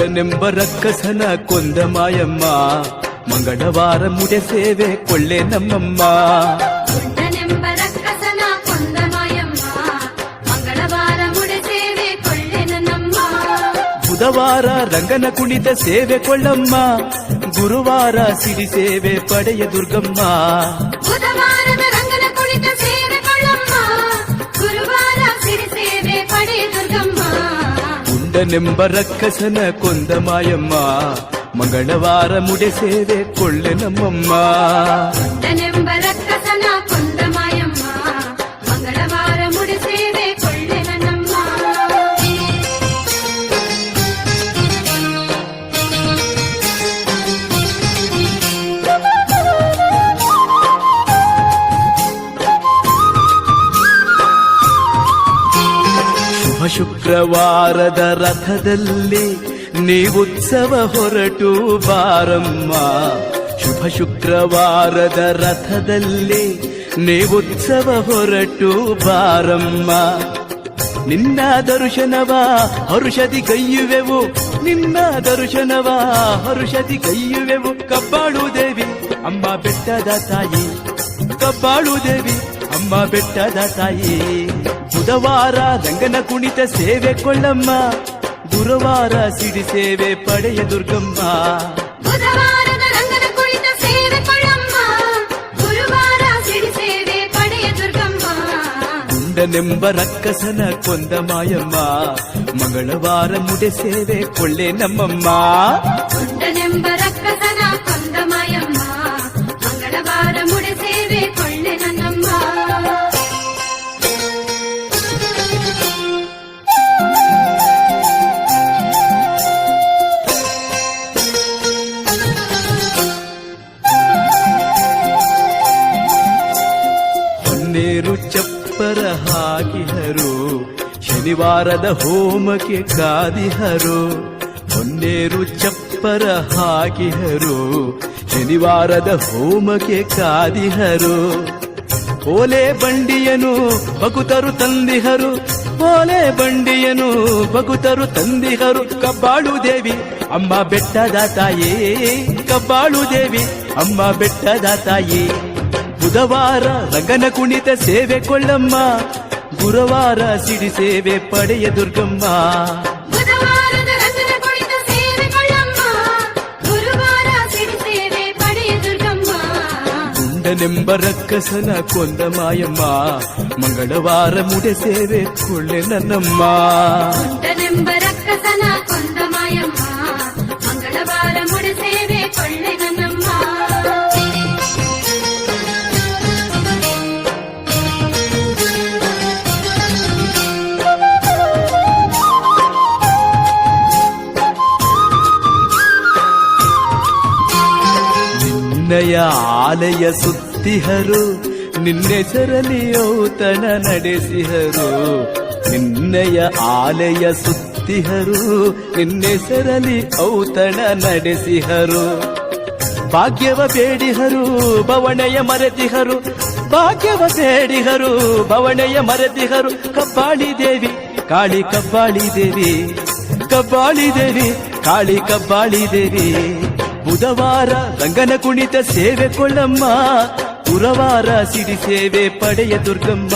ಗುಂಡನೆಂಬ ರಕ್ಕಸನ ಕೊಂದ ಮಾಯಮ್ಮ, ಮಂಗಳವಾರ ಮುಡೆ ಸೇವೆ ಕೊಳ್ಳೆ ನಮ್ಮಮ್ಮ. ಗುಂಡನೆಂಬ ರಕ್ಕಸನ ಕೊಂದ ಮಾಯಮ್ಮ, ಮಂಗಳವಾರ ಮುಡೆ ಸೇವೆ ಕೊಳ್ಳೆ ನನ್ನಮ್ಮ. ಬುಧವಾರ ರಂಗನ ಕುಣಿತ ಸೇವೆ ಕೊಳ್ಳಮ್ಮ, ಗುರುವಾರ ಸಿರಿ ಸೇವೆ ಪಡೆಯ ದುರ್ಗಮ್ಮ. ಬುಧವಾರದ ರಂಗನ ಕುಣಿತ ಸೇವೆ ಕೊಳ್ಳಮ್ಮ, ಗುರುವಾರ ಸಿರಿ ಸೇವೆ ಪಡೆಯ ದುರ್ಗಮ್ಮ. ಗುಂಡನೆಂಬ ರಕ್ಕಸನ ಕೊಂದ ಮಾಯಮ್ಮ, ಮಂಗಳವಾರ ಮುಡೆ ಸೇವೆ ಕೊಳ್ಳೆ ನಮ್ಮಮ್ಮ. ಗುಂಡನೆಂಬ ರಕ್ಕಸನ ಕೊಂದ ಮಾಯಮ್ಮ, ಮಂಗಳವಾರ ಮುಡೆ ಸೇವೆ ಕೊಳ್ಳೆ ನನ್ನಮ್ಮ. ಶುಕ್ರವಾರದ ರಥದಲ್ಲಿ ನೀವುತ್ಸವ ಹೊರಟು ಬಾರಮ್ಮ. ಶುಭ ಶುಕ್ರವಾರದ ರಥದಲ್ಲಿ ನೀವುತ್ಸವ ಹೊರಟು ಬಾರಮ್ಮ. ನಿನ್ನ ದರ್ಶನವ ಹರುಷದಿ ಕೈಯುವೆವು, ನಿನ್ನ ದರ್ಶನವ ಹರುಷದಿ ಕೈಯುವೆವು. ಕಬ್ಬಾಳು ದೇವಿ ಅಮ್ಮ ಬೆಟ್ಟದ ತಾಯಿ, ಕಬ್ಬಾಳು ದೇವಿ ಅಮ್ಮ ಬೆಟ್ಟದ ತಾಯಿ. ಬುಧವಾರ ರಂಗನ ಕುಣಿತ ಸೇವೆ ಕೊಳ್ಳಮ್ಮ, ಗುರುವಾರ ಸಿಡಿ ಸೇವೆ ಪಡೆಯ ದುರ್ಗಮ್ಮ. ಬುಧವಾರದ ರಂಗನ ಕುಣಿತ ಸೇವೆ ಕೊಳ್ಳಮ್ಮ, ಗುರುವಾರ ಸಿಡಿ ಸೇವೆ ಪಡೆಯ ದುರ್ಗಮ್ಮ. ಗುಂಡನೆಂಬ ರಕ್ಕಸನ ಕೊಂದ ಮಾಯಮ್ಮ, ಮಂಗಳವಾರ ಮುಡೆ ಸೇವೆ ಕೊಳ್ಳೆ ನಮ್ಮಮ್ಮ. ಗುಂಡನೆಂಬ ರಕ್ಕಸನ ಕೊಂದ ಮಾಯಮ್ಮ, ಮಂಗಳವಾರ ಮುಡೆ ಸೇವೆ ಕೊಳ್ಳೆ ನನ್ನಮ್ಮ. ಹೊನ್ನೇರು ಚಪ್ಪರ ಹಾಕಿಹರು, ಶನಿವಾರದ ಹೋಮಕ್ಕೆ ಕಾದಿಹರು. ಹೊನ್ನೇರು ಚಪ್ಪರ ಹಾಕಿಹರು, ಶನಿವಾರದ ಹೋಮಕ್ಕೆ ಕಾದಿಹರು. ಓಲೆ ಬಂಡಿಯನು ಭಕುತರು ತಂದಿಹರು, ಓಲೆ ಬಂಡಿಯನು ಭಕುತರು ತಂದಿಹರು. ಕಬ್ಬಾಳು ದೇವಿ ಅಮ್ಮ ಬೆಟ್ಟದ ತಾಯಿ, ಕಬ್ಬಾಳು ದೇವಿ ಅಮ್ಮ ಬೆಟ್ಟದ ತಾಯಿ. ಬುಧವಾರ ರಂಗನ ಕುಣಿತ ಸೇವೆ ಕೊಳ್ಳಮ್ಮ, ಗುರುವಾರ ಸಿಡಿ ಸೇವೆ ಪಡೆಯ ದುರ್ಗಮ್ಮ. ಬುಧವಾರದ ರಂಗನ ಕುಣಿತ ಸೇವೆ ಕೊಳ್ಳಮ್ಮ, ಗುರುವಾರ ಸಿಡಿ ಸೇವೆ ಪಡೆಯ ದುರ್ಗಮ್ಮ. ಗುಂಡನೆಂಬ ರಕ್ಕಸನ ಕೊಂದ ಮಾಯಮ್ಮ, ಮಂಗಳವಾರ ಮುಡೆ ಸೇವೆ ಕೊಳ್ಳೆ ನನ್ನಮ್ಮ. ಗುಂಡನೆಂಬ ರಕ್ಕಸನ ಕೊಂದ ಮಾಯಮ್ಮ, ಮಂಗಳವಾರ ಮುಡೆ ಸೇವೆ ಕೊಳ್ಳೆ ನನ್ನಮ್ಮ. ನಿನ್ನಯ ಆಲಯ ಸುತ್ತಿಹರು, ನಿನ್ನೆಸರಲಿ ಔತಣ ನಡೆಸಿಹರು. ನಿನ್ನಯ ಆಲಯ ಸುತ್ತಿಹರು, ನಿನ್ನೆಸರಲಿ ಔತಣ ನಡೆಸಿಹರು. ಭಾಗ್ಯವ ಬೇಡಿಹರು, ಬವಣೆಯ ಮರೆತಿಹರು, ಭಾಗ್ಯವ ಬೇಡಿಹರು, ಬವಣೆಯ ಮರೆತಿಹರು. ಕಬ್ಬಾಳಿ ದೇವಿ ಕಾಳಿ ಕಬ್ಬಾಳಿ ದೇವಿ, ಕಬ್ಬಾಳಿ ದೇವಿ ಕಾಳಿ ಕಬ್ಬಾಳಿ ದೇವಿ. ಬುಧವಾರ ರಂಗನ ಕುಣಿತ ಸೇವೆ ಕೊಳ್ಳಮ್ಮ, ಗುರುವಾರ ಸಿಡಿ ಸೇವೆ ಪಡೆಯ ದುರ್ಗಮ್ಮ.